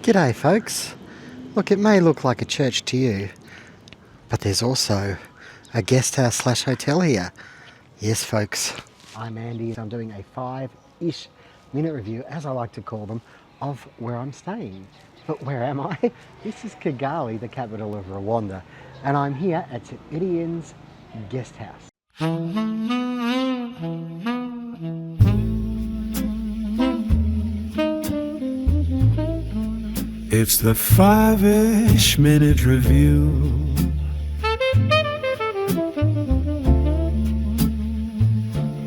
G'day folks. Look, it may look like a church to you, but there's also a guest house slash hotel here. Yes folks. I'm Andy. I'm doing a 5-ish minute review, as I like to call them, of where I'm staying. But where am I? This is Kigali, the capital of Rwanda, and I'm here at Etienne's guest house. It's the 5-ish minute review.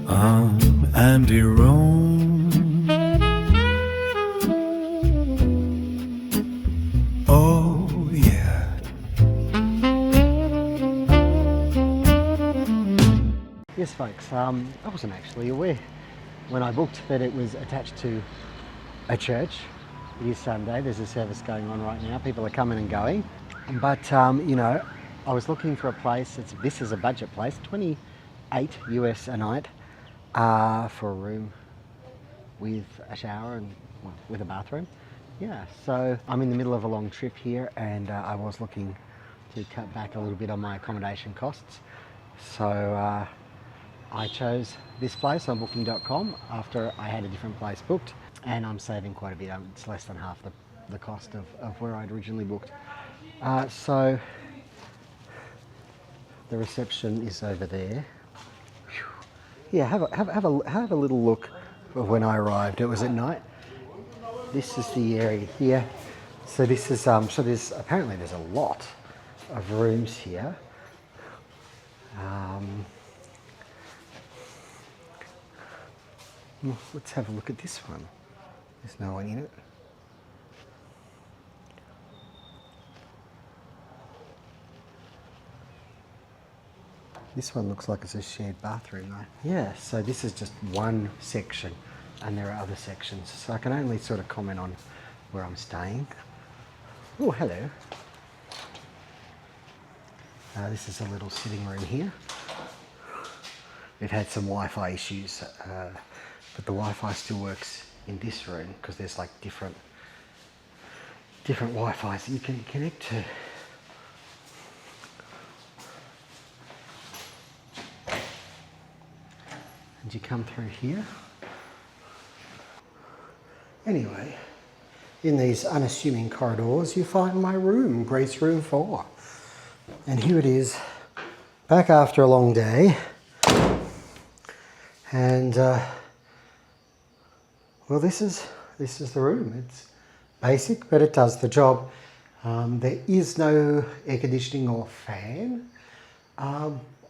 I'm Andy Rome. Oh yeah. Yes folks, I wasn't actually aware when I booked that it was attached to a church. It is Sunday, there's a service going on right now, people are coming and going. But, you know, I was looking for a place, this is a budget place, 28 US a night for a room with a shower and well, with a bathroom. Yeah, so I'm in the middle of a long trip here and I was looking to cut back a little bit on my accommodation costs. So I chose this place on booking.com after I had a different place booked. And I'm saving quite a bit. It's less than half the cost of where I'd originally booked. So the reception is over there. Yeah, have a little look of when I arrived. It was at night. This is the area here. So this is so there's apparently there's a lot of rooms here. Let's have a look at this one. There's no one in it. This one looks like it's a shared bathroom though. Yeah, so this is just one section and there are other sections. So I can only sort of comment on where I'm staying. Oh, hello. This is a little sitting room here. We've had some Wi-Fi issues, but the Wi-Fi still works in this room because there's like different Wi-Fis that you can connect to. And you come through here. Anyway, in these unassuming corridors you find my room, Grace Room 4. And here it is, back after a long day. And well, this is the room. It's basic, but it does the job. There is no air conditioning or fan,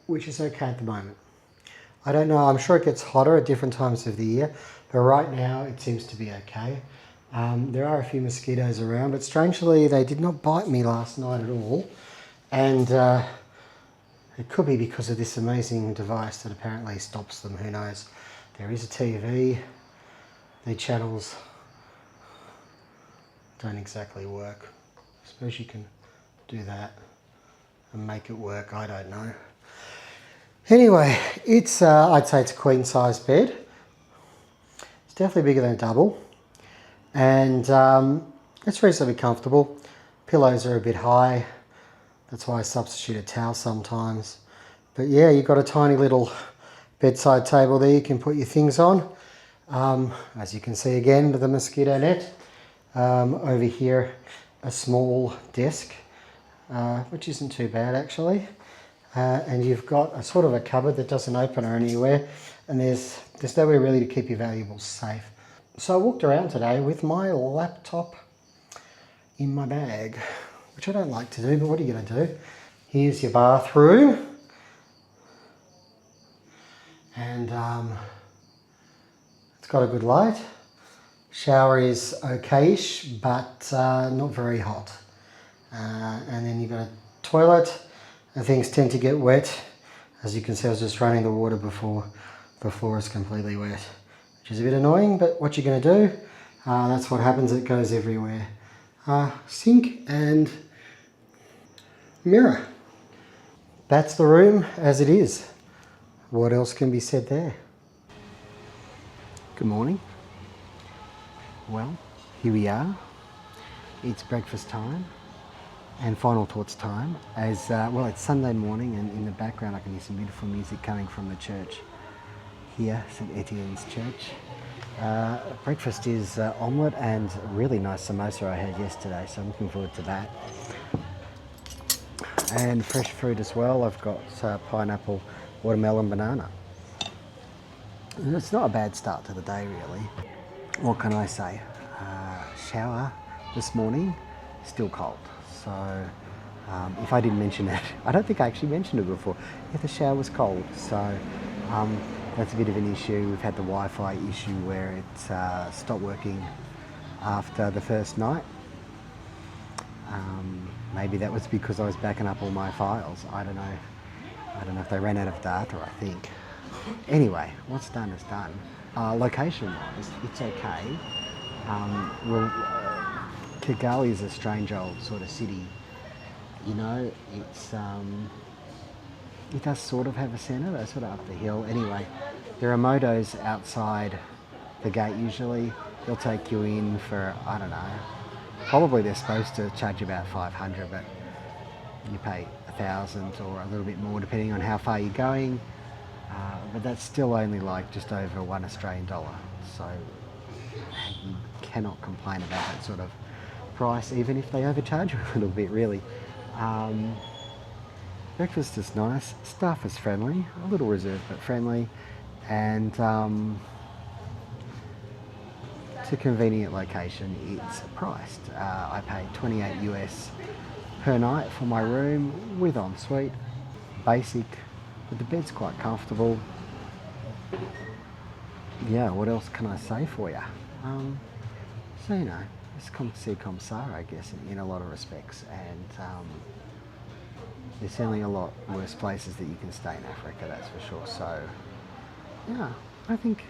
which is okay at the moment. I don't know, I'm sure it gets hotter at different times of the year, but right now it seems to be okay. There are a few mosquitoes around, but strangely they did not bite me last night at all. And it could be because of this amazing device that apparently stops them, who knows. There is a TV. The channels don't exactly work. I suppose you can do that and make it work, I don't know. Anyway, it's I'd say it's a queen size bed. It's definitely bigger than a double. And it's reasonably comfortable. Pillows are a bit high. That's why I substitute a towel sometimes. But yeah, you've got a tiny little bedside table there you can put your things on. As you can see again with the mosquito net. Over here, a small desk, which isn't too bad actually. And you've got a sort of a cupboard that doesn't open or anywhere. And there's nowhere really to keep your valuables safe. So I walked around today with my laptop in my bag, which I don't like to do, but what are you going to do? Here's your bathroom. And it's got a good light. Shower is okay-ish, but not very hot. And then you've got a toilet, and things tend to get wet. As you can see, I was just running the water before the floor is completely wet, which is a bit annoying, but what you're going to do, that's what happens, it goes everywhere. Sink and mirror. That's the room as it is. What else can be said there? Good morning. Well, here we are. it's breakfast time and final thoughts time. As well, it's Sunday morning, and in the background I can hear some beautiful music coming from the church here, St Etienne's church. Breakfast is omelette and a really nice samosa I had yesterday, so I'm looking forward to that. And fresh fruit as well. I've got pineapple, watermelon, banana. And it's not a bad start to the day, really. What can I say? Shower this morning, still cold. So if I didn't mention it, I don't think I actually mentioned it before. Yeah, the shower was cold, so that's a bit of an issue. We've had the Wi-Fi issue where it stopped working after the first night. Maybe that was because I was backing up all my files. I don't know. I don't know if they ran out of data, I think. Anyway, what's done is done. Location-wise, it's okay. Kigali is a strange old sort of city. You know, it does sort of have a centre, though, sort of up the hill. Anyway, there are motos outside the gate usually. They'll take you in for, I don't know, probably they're supposed to charge you about 500, but you pay 1,000 or a little bit more depending on how far you're going. But that's still only like just over $1 Australian, so you cannot complain about that sort of price, even if they overcharge you a little bit, really. Breakfast is nice, staff is friendly, a little reserved but friendly, and it's a convenient location. It's priced. I paid 28 US per night for my room with ensuite, basic, but the bed's quite comfortable. Yeah, what else can I say for you? So, you know, it's comme ci, comme ça, I guess, in a lot of respects, and there's certainly a lot worse places that you can stay in Africa, that's for sure. So, yeah, I think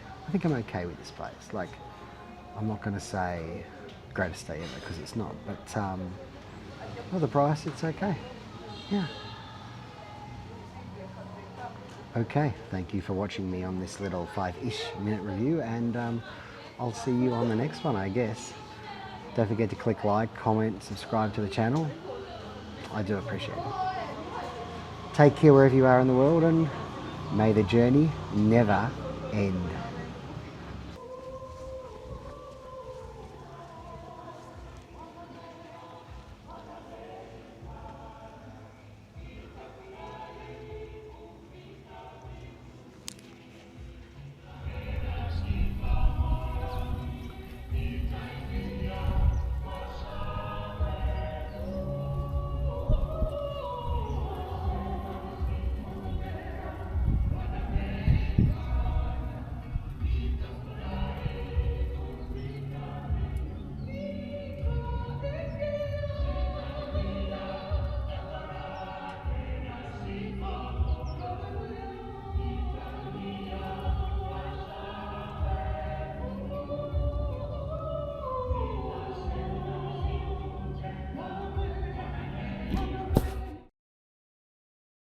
I'm okay with this place. Like, I'm not going to say greatest stay ever, because it's not, but for the price, it's okay. Yeah. Okay, thank you for watching me on this little 5-ish minute review, and I'll see you on the next one, I guess. Don't forget to click like, comment, subscribe to the channel. I do appreciate it. Take care wherever you are in the world, and may the journey never end.